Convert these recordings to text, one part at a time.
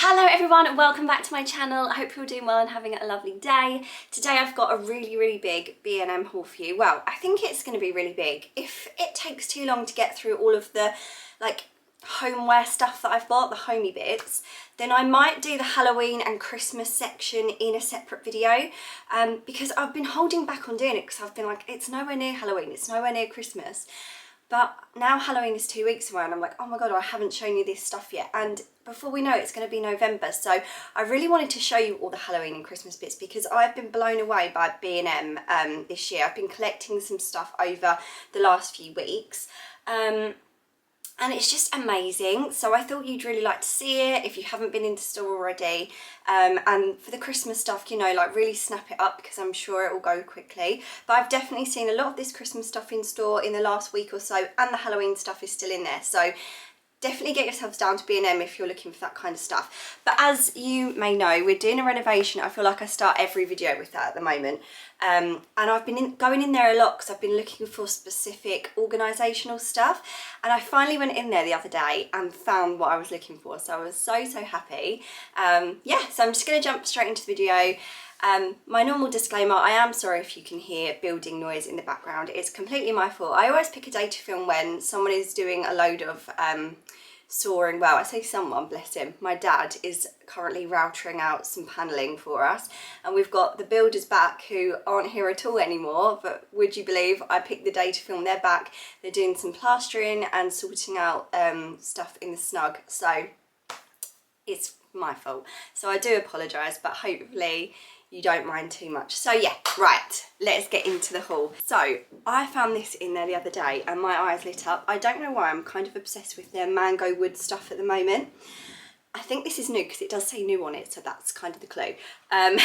Hello everyone and welcome back to my channel. I hope you're doing well and having a lovely day. Today I've got a really big B&M haul for you. Well, I think it's going to be really big. If it takes too long to get through all of the homeware stuff that I've bought, the homey bits, then I might do the Halloween and Christmas section in a separate video because I've been holding back on doing it because I've been like, it's nowhere near Halloween, it's nowhere near Christmas. But now Halloween is 2 weeks away and I'm like, oh my god, I haven't shown you this stuff yet. And before we know it, it's going to be November. So I really wanted to show you all the Halloween and Christmas bits because I've been blown away by B&M this year. I've been collecting some stuff over the last few weeks. And it's just amazing, so I thought you'd really like to see it if you haven't been into store already. And for the Christmas stuff, you know, like really snap it up because I'm sure it will go quickly. But I've definitely seen a lot of this Christmas stuff in store in the last week or so, and the Halloween stuff is still in there. So definitely get yourselves down to B&M if you're looking for that kind of stuff. But as you may know, we're doing a renovation. I feel like I start every video with that at the moment. And I've been going in there a lot because I've been looking for specific organisational stuff. And I finally went in there the other day and found what I was looking for. So I was so happy. Yeah, so I'm just going to jump straight into the video. My normal disclaimer, I am sorry if you can hear building noise in the background. It's completely my fault. I always pick a day to film when someone is doing a load of sawing. Well, I say someone, bless him. My dad is currently routering out some panelling for us, and we've got the builders back who aren't here at all anymore, but would you believe I picked the day to film? They're back. They're doing some plastering and sorting out stuff in the snug, so it's my fault. So I do apologise, but hopefully you don't mind too much. So yeah, right, let's get into the haul. So I found this in there the other day and my eyes lit up. I don't know why, I'm kind of obsessed with their mango wood stuff at the moment. I think this is new because it does say new on it, so that's kind of the clue. But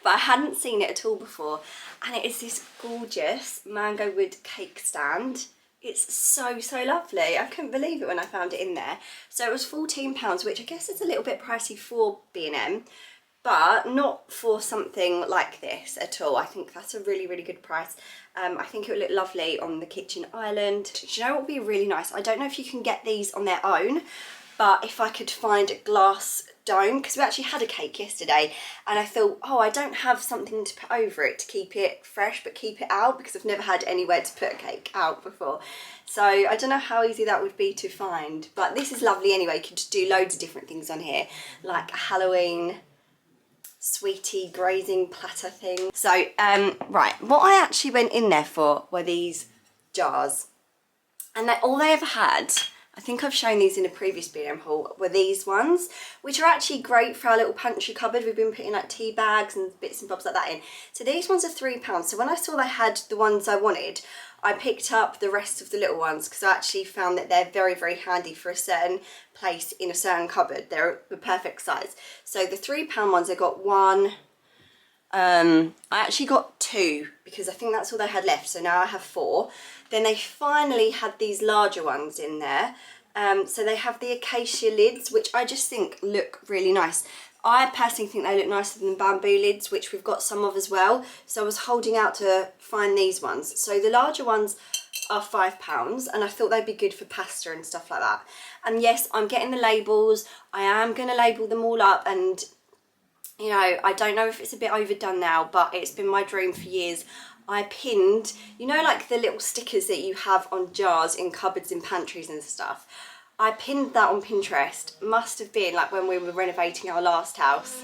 I hadn't seen it at all before, and it is this gorgeous mango wood cake stand. It's so lovely. I couldn't believe it when I found it in there. So it was £14, which I guess is a little bit pricey for B&M, but not for something like this at all. I think that's a really good price. I think it would look lovely on the kitchen island. Do you know what would be really nice? I don't know if you can get these on their own, but if I could find a glass dome, because we actually had a cake yesterday and I thought, oh, I don't have something to put over it to keep it fresh but keep it out, because I've never had anywhere to put a cake out before. So I don't know how easy that would be to find, but this is lovely anyway. You could just do loads of different things on here, like a Halloween sweetie grazing platter thing. So right, what I actually went in there for were these jars, and all they ever had, I think I've shown these in a previous B&M haul, were these ones, which are actually great for our little pantry cupboard. We've been putting like tea bags and bits and bobs like that in. So these ones are £3. So when I saw they had the ones I wanted, I picked up the rest of the little ones because I actually found that they're very handy for a certain place in a certain cupboard. They're the perfect size. So the £3 ones, I got one. I actually got two because I think that's all they had left, so now I have four. Then they finally had these larger ones in there. So they have the acacia lids, which I just think look really nice. I personally think they look nicer than bamboo lids, which we've got some of as well. So I was holding out to find these ones. So the larger ones are £5 and I thought they'd be good for pasta and stuff like that. And yes, I'm getting the labels. I am going to label them all up, and you know, I don't know if it's a bit overdone now, but it's been my dream for years. I pinned, you know, like the little stickers that you have on jars in cupboards in pantries and stuff. I pinned that on Pinterest. Must have been like when we were renovating our last house.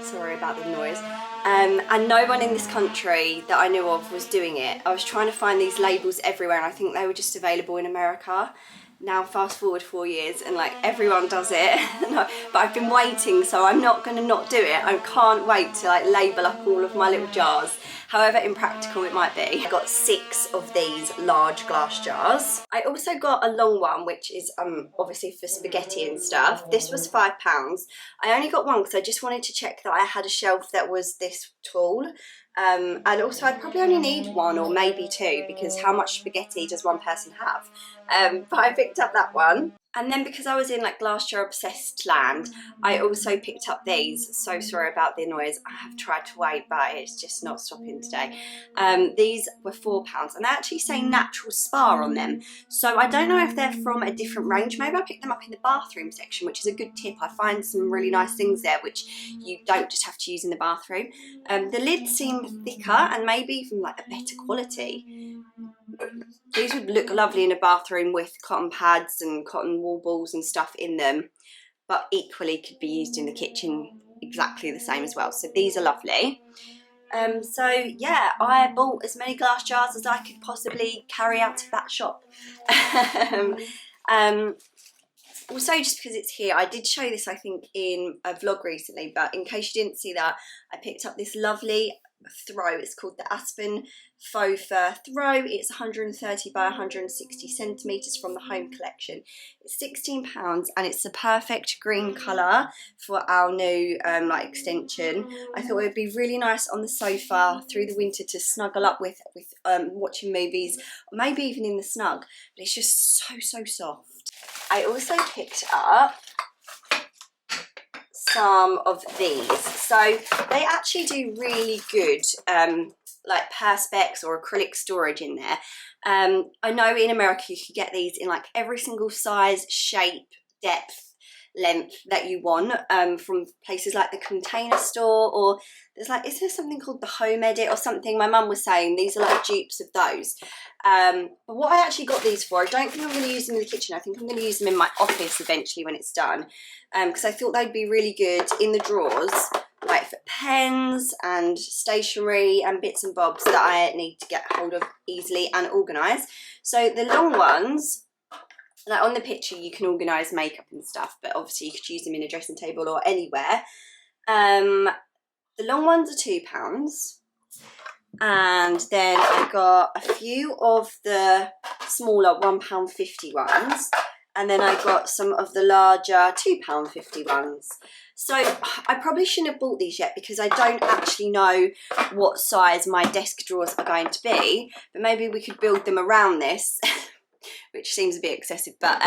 Sorry about the noise. And no one in this country that I knew of was doing it. I was trying to find these labels everywhere and I think they were just available in America. Now fast forward 4 years and like everyone does it. But I've been waiting, so I'm not going to not do it. I can't wait to like label up all of my little jars, however impractical it might be. I got 6 of these large glass jars. I also got a long one, which is obviously for spaghetti and stuff. This was £5. I only got one because I just wanted to check that I had a shelf that was this tall. And also I'd probably only need 1 or maybe 2 because how much spaghetti does one person have? But I picked up that one. And then because I was in like glass jar obsessed land, I also picked up these. So sorry about the noise. I have tried to wait, but it's just not stopping today. These were £4 and they actually say natural spa on them. So I don't know if they're from a different range. Maybe I picked them up in the bathroom section, which is a good tip. I find some really nice things there which you don't just have to use in the bathroom. The lids seem thicker and maybe even like a better quality. These would look lovely in a bathroom with cotton pads and cotton wall balls and stuff in them, but equally could be used in the kitchen exactly the same as well. So these are lovely. So yeah, I bought as many glass jars as I could possibly carry out to that shop. Also, just because it's here, I did show this I think in a vlog recently, but in case you didn't see that, I picked up this lovely throw. It's called the Aspen Faux Fur Throw. It's 130 by 160 centimetres from the Home Collection. It's £16 and it's the perfect green colour for our new like extension. I thought it would be really nice on the sofa through the winter to snuggle up with watching movies, or maybe even in the snug, but it's just so soft. I also picked up some of these. So they actually do really good like perspex or acrylic storage in there. I know in America you can get these in like every single size, shape, depth, length that you want from places like the Container Store, or there's like, is there something called the Home Edit or something? My mum was saying these are like dupes of those. But what I actually got these for, I don't think I'm going to use them in the kitchen. I think I'm going to use them in my office eventually when it's done, because I thought they'd be really good in the drawers, like for pens and stationery and bits and bobs that I need to get hold of easily and organise. So the long ones, like on the picture you can organise makeup and stuff, but obviously you could use them in a dressing table or anywhere. The long ones are £2. And then I got a few of the smaller £1.50 ones, and then I got some of the larger £2.50 ones. So I probably shouldn't have bought these yet because I don't actually know what size my desk drawers are going to be, but maybe we could build them around this. Which seems a bit excessive, but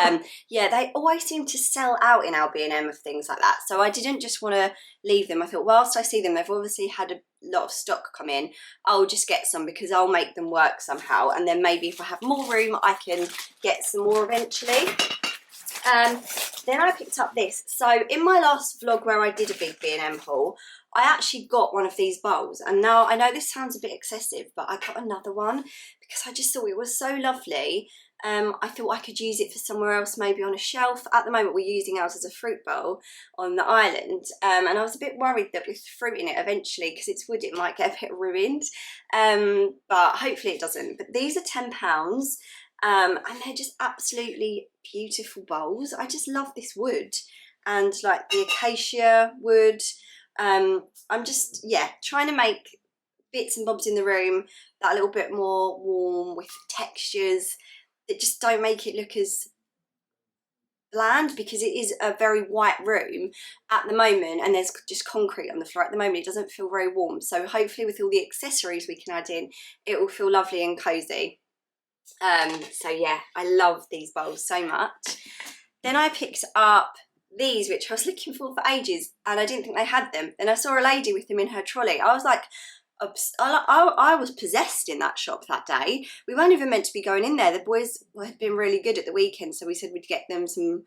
yeah, they always seem to sell out in our B&M of things like that, so I didn't just want to leave them. I thought whilst I see them, they've obviously had a lot of stock come in, I'll just get some because I'll make them work somehow, and then maybe if I have more room I can get some more eventually. Then I picked up this. So in my last vlog where I did a big B&M haul, I actually got one of these bowls, and now I know this sounds a bit excessive, but I got another one because I just thought it was so lovely. I thought I could use it for somewhere else, maybe on a shelf. At the moment we're using ours as a fruit bowl on the island, and I was a bit worried that with fruit in it eventually, because it's wood, it might get a bit ruined, but hopefully it doesn't. But these are £10, and they're just absolutely beautiful bowls. I just love this wood and like the acacia wood. I'm just, yeah, trying to make bits and bobs in the room that a little bit more warm with textures that just don't make it look as bland, because it is a very white room at the moment and there's just concrete on the floor at the moment. It doesn't feel very warm, so hopefully with all the accessories we can add in, it will feel lovely and cozy. So yeah, I love these bowls so much. Then I picked up these, which I was looking for ages and I didn't think they had them. Then I saw a lady with them in her trolley. I was like, I was possessed in that shop that day. We weren't even meant to be going in there. The boys had been really good at the weekend, so we said we'd get them some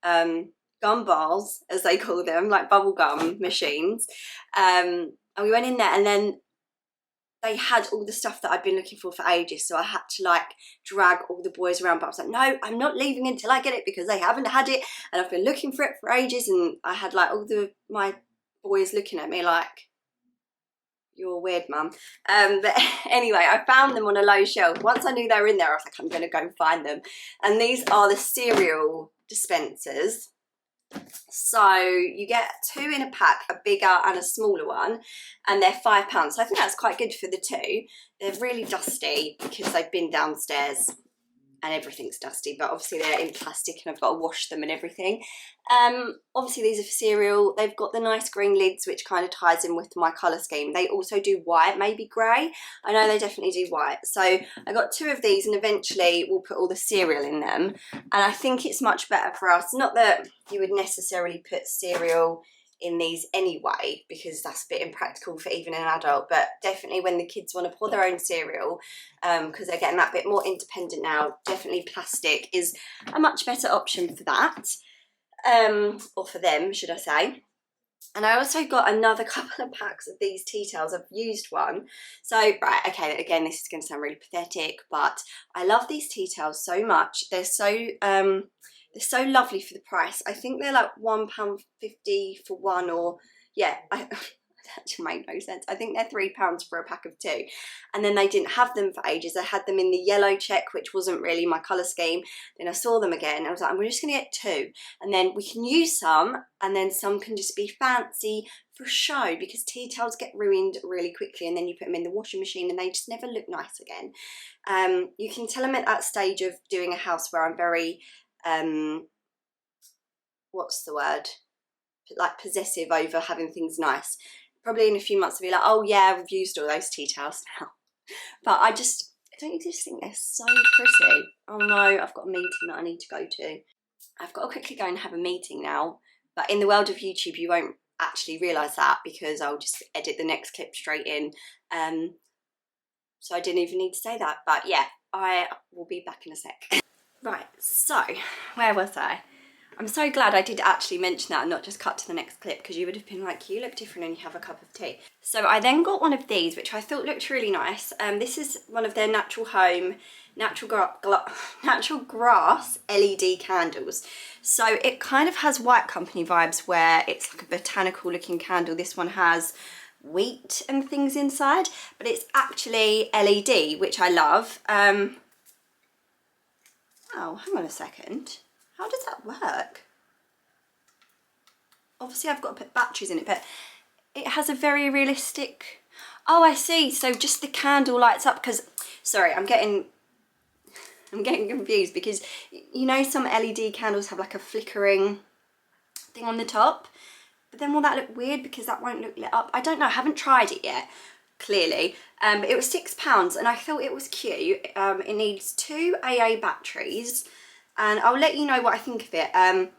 gum bars, as they call them, like bubble gum machines. And we went in there, and then they had all the stuff that I'd been looking for ages, so I had to like drag all the boys around, but I was like, no, I'm not leaving until I get it because they haven't had it and I've been looking for it for ages. And I had like all my boys looking at me like, you're weird, mum. But anyway, I found them on a low shelf. Once I knew they were in there, I was like, I'm going to go and find them. And these are the cereal dispensers. So you get two in a pack, a bigger and a smaller one, and they're £5. So I think that's quite good for the two. They're really dusty because they've been downstairs and everything's dusty, but obviously they're in plastic and I've got to wash them and everything. Obviously these are for cereal. They've got the nice green lids, which kind of ties in with my colour scheme. They also do white, maybe grey. I know they definitely do white. So I got 2 of these, and eventually we'll put all the cereal in them. And I think it's much better for us. Not that you would necessarily put cereal in these anyway, because that's a bit impractical for even an adult, but definitely when the kids want to pour their own cereal, because they're getting that bit more independent now, definitely plastic is a much better option for that, or for them, should I say. And I also got another couple of packs of these tea towels. I've used one. So, right, okay, again, this is going to sound really pathetic, but I love these tea towels so much. They're so lovely for the price. I think they're like £1.50 for one, or yeah, that actually made no sense. I think they're £3 for a pack of 2. And then they didn't have them for ages. I had them in the yellow check, which wasn't really my colour scheme. Then I saw them again. I was like, I'm just going to get 2. And then we can use some, and then some can just be fancy for show, because tea towels get ruined really quickly, and then you put them in the washing machine and they just never look nice again. You can tell I'm at that stage of doing a house where I'm very what's the word, like possessive over having things nice. Probably in a few months I'll be like, oh yeah, we've used all those tea towels now. But I don't just think they're so pretty. Oh no, I've got a meeting that I need to go to. I've got to quickly go and have a meeting now, but in the world of YouTube you won't actually realise that, because I'll just edit the next clip straight in. So I didn't even need to say that, but yeah, I will be back in a sec. Right, so where was I? I'm so glad I did actually mention that and not just cut to the next clip, because you would have been like, you look different and you have a cup of tea. So I then got one of these, which I thought looked really nice. This is one of their Natural Home, natural grass LED candles. So it kind of has White Company vibes, where it's like a botanical looking candle. This one has wheat and things inside, but it's actually LED, which I love. Oh, hang on a second. How does that work? Obviously I've got to put batteries in it, but it has a very realistic... Oh, I see. So just the candle lights up, because... Sorry, I'm getting confused, because you know some LED candles have like a flickering thing on the top, but then will that look weird because that won't look lit up? I don't know. I haven't tried it yet, clearly. But it was £6 and I thought it was cute. It needs 2 AA batteries, and I'll let you know what I think of it. I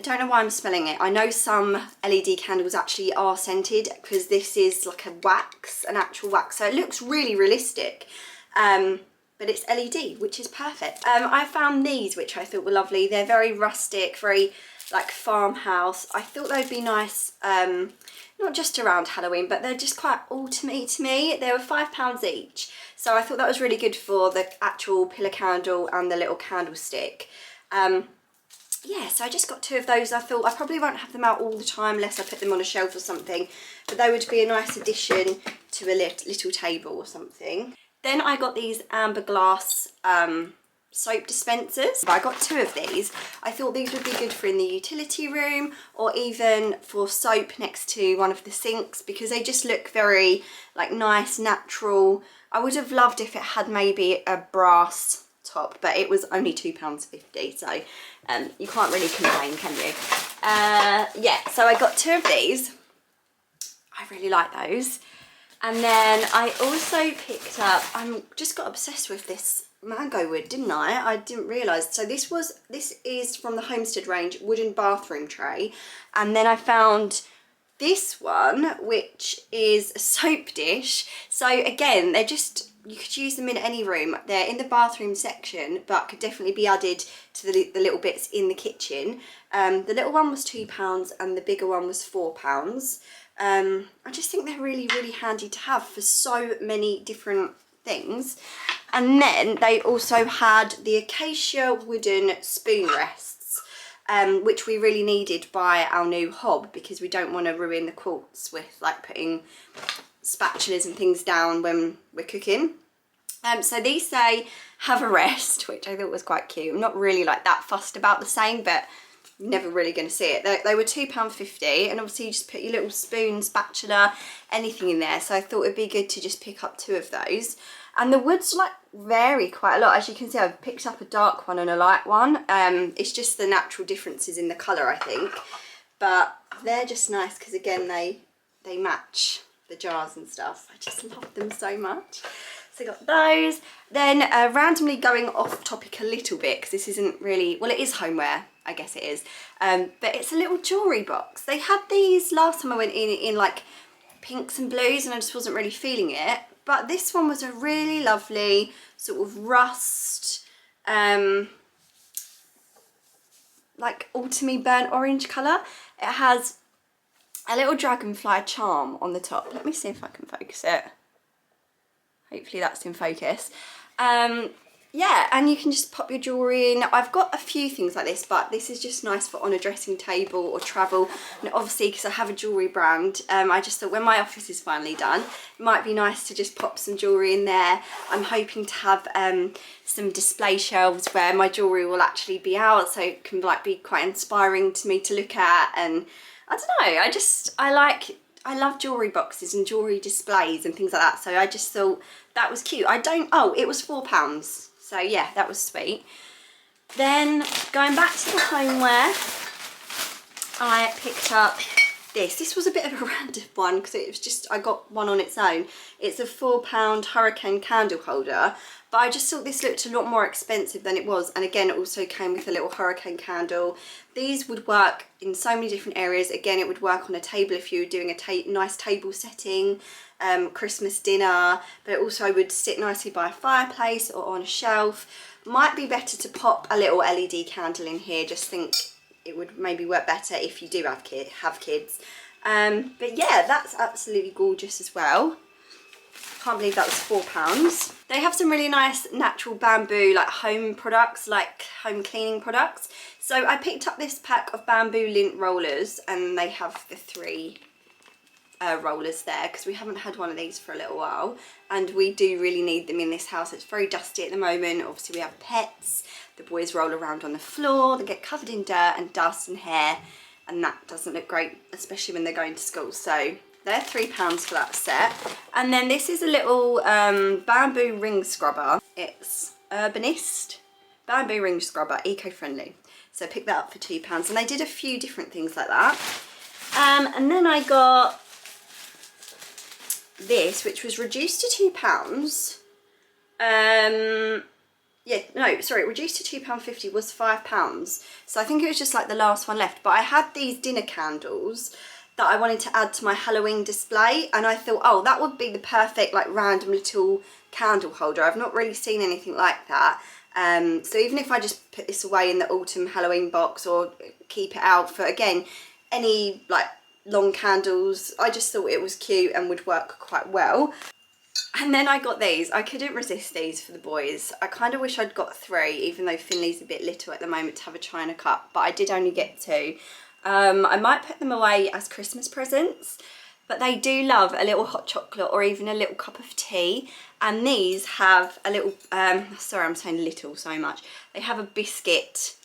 don't know why I'm smelling it. I know some LED candles actually are scented, because this is like a wax, an actual wax, so it looks really realistic. But it's LED, which is perfect. I found these, which I thought were lovely. They're very rustic, very like farmhouse. I thought they'd be nice, not just around Halloween, but they're just quite autumny to me. They were £5 each, so I thought that was really good for the actual pillar candle and the little candlestick. Yeah, so I just got 2 of those. I thought I probably won't have them out all the time unless I put them on a shelf or something, but they would be a nice addition to a little table or something. Then I got these amber glass soap dispensers. I got 2 of these. I thought these would be good for in the utility room, or even for soap next to one of the sinks, because they just look very like nice, natural. I would have loved if it had maybe a brass top, but it was only £2.50, so you can't really complain, can you? Yeah, so I got 2 of these. I really like those. And then I also picked up, I just got obsessed with this mango wood, didn't I? I didn't realise. So this is from the Homestead range, wooden bathroom tray. And then I found this one, which is a soap dish. So again, they're just, you could use them in any room. They're in the bathroom section, but could definitely be added to the little bits in the kitchen. The little one was £2 and the bigger one was £4. I just think they're really, really handy to have for so many different things. And then they also had the acacia wooden spoon rests, which we really needed by our new hob, because we don't want to ruin the quartz with like putting spatulas and things down when we're cooking. So these say have a rest, which I thought was quite cute. I'm not really like that fussed about the saying, but never really going to see it. They were £2.50, and obviously you just put your little spoon, spatula, anything in there. So I thought it'd be good to just pick up 2 of those. And the woods like vary quite a lot. As you can see, I've picked up a dark one and a light one. It's just the natural differences in the colour, I think. But they're just nice because again they match the jars and stuff. I just love them so much. So I got those. Then randomly going off topic a little bit, because this isn't really, well, it is homeware, I guess it is. But it's a little jewellery box. They had these last time I went in like pinks and blues, and I just wasn't really feeling it. But this one was a really lovely sort of rust, like autumny burnt orange colour. It has a little dragonfly charm on the top. Let me see if I can focus it. Hopefully that's in focus. Yeah, and you can just pop your jewellery in. I've got a few things like this, but this is just nice for on a dressing table or travel. And obviously, because I have a jewellery brand, I just thought when my office is finally done, it might be nice to just pop some jewellery in there. I'm hoping to have some display shelves where my jewellery will actually be out, so it can like be quite inspiring to me to look at. And I don't know, I love jewellery boxes and jewellery displays and things like that, so I just thought that was cute. It was £4, so yeah, that was sweet. Then going back to the homeware, I picked up this. This was a bit of a random one because it was just, I got one on its own. It's a £4 hurricane candle holder, but I just thought this looked a lot more expensive than it was. And again, it also came with a little hurricane candle. These would work in so many different areas. Again, it would work on a table if you were doing a nice table setting, Christmas dinner, but it also would sit nicely by a fireplace or on a shelf. Might be better to pop a little LED candle in here. Just think it would maybe work better if you do have kids. But yeah, that's absolutely gorgeous as well. Can't believe that was £4. They have some really nice natural bamboo like home products, like home cleaning products. So I picked up this pack of bamboo lint rollers, and they have the 3 rollers there because we haven't had one of these for a little while, and we do really need them in this house. It's very dusty at the moment. Obviously we have pets, the boys roll around on the floor, they get covered in dirt and dust and hair, and that doesn't look great, especially when they're going to school. So they're £3 for that set. And then this is a little bamboo ring scrubber. It's Urbanist bamboo ring scrubber, eco-friendly. So I picked that up for £2, and they did a few different things like that. And then I got this, which was reduced to £2. Reduced to £2.50, was £5. So I think it was just like the last one left. But I had these dinner candles that I wanted to add to my Halloween display, and I thought, oh, that would be the perfect like random little candle holder. I've not really seen anything like that. So even if I just put this away in the autumn Halloween box or keep it out for, again, any like long candles, I just thought it was cute and would work quite well. And then I got these. I couldn't resist these for the boys. I kind of wish I'd got 3, even though Finley's a bit little at the moment to have a china cup, but I did only get 2. I might put them away as Christmas presents, but they do love a little hot chocolate or even a little cup of tea. And these have a little, sorry, I'm saying little so much. They have a biscuit,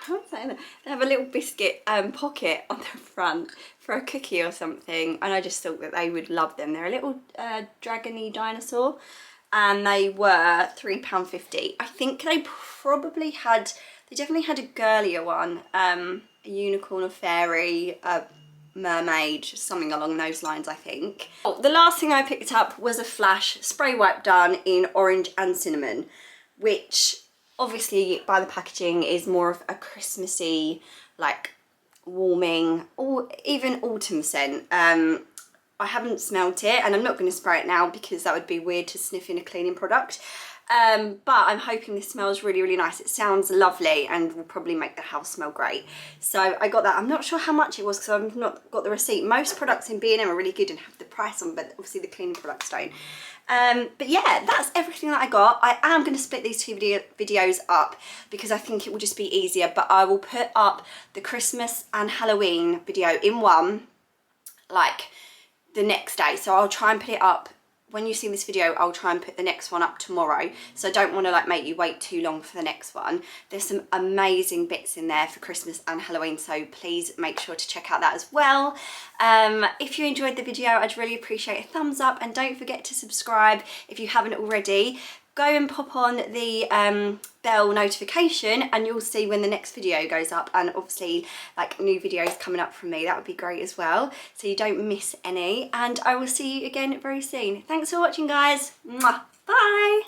I'm saying that. They have a little biscuit pocket on the front for a cookie or something. And I just thought that they would love them. They're a little dragony dinosaur, and they were £3.50. I think they definitely had a girlier one, a unicorn, a fairy, a mermaid, something along those lines, I think. Oh, the last thing I picked up was a Flash spray wipe done in orange and cinnamon, which obviously by the packaging is more of a Christmassy, like warming or even autumn scent. I haven't smelt it, and I'm not going to spray it now because that would be weird to sniff in a cleaning product. But I'm hoping this smells really, really nice. It sounds lovely and will probably make the house smell great. So I got that. I'm not sure how much it was because I've not got the receipt. Most products in B&M are really good and have the price on, but obviously the cleaning products don't. But yeah, that's everything that I got. I am going to split these 2 videos up because I think it will just be easier, but I will put up the Christmas and Halloween video in one, like the next day. So I'll try and put it up when you see this video, I'll try and put the next one up tomorrow, so I don't want to like make you wait too long for the next one. There's some amazing bits in there for Christmas and Halloween, so please make sure to check out that as well. If you enjoyed the video, I'd really appreciate a thumbs up, and don't forget to subscribe if you haven't already. Go and pop on the bell notification and you'll see when the next video goes up, and obviously like new videos coming up from me, that would be great as well, so you don't miss any. And I will see you again very soon. Thanks for watching, guys. Mwah. Bye.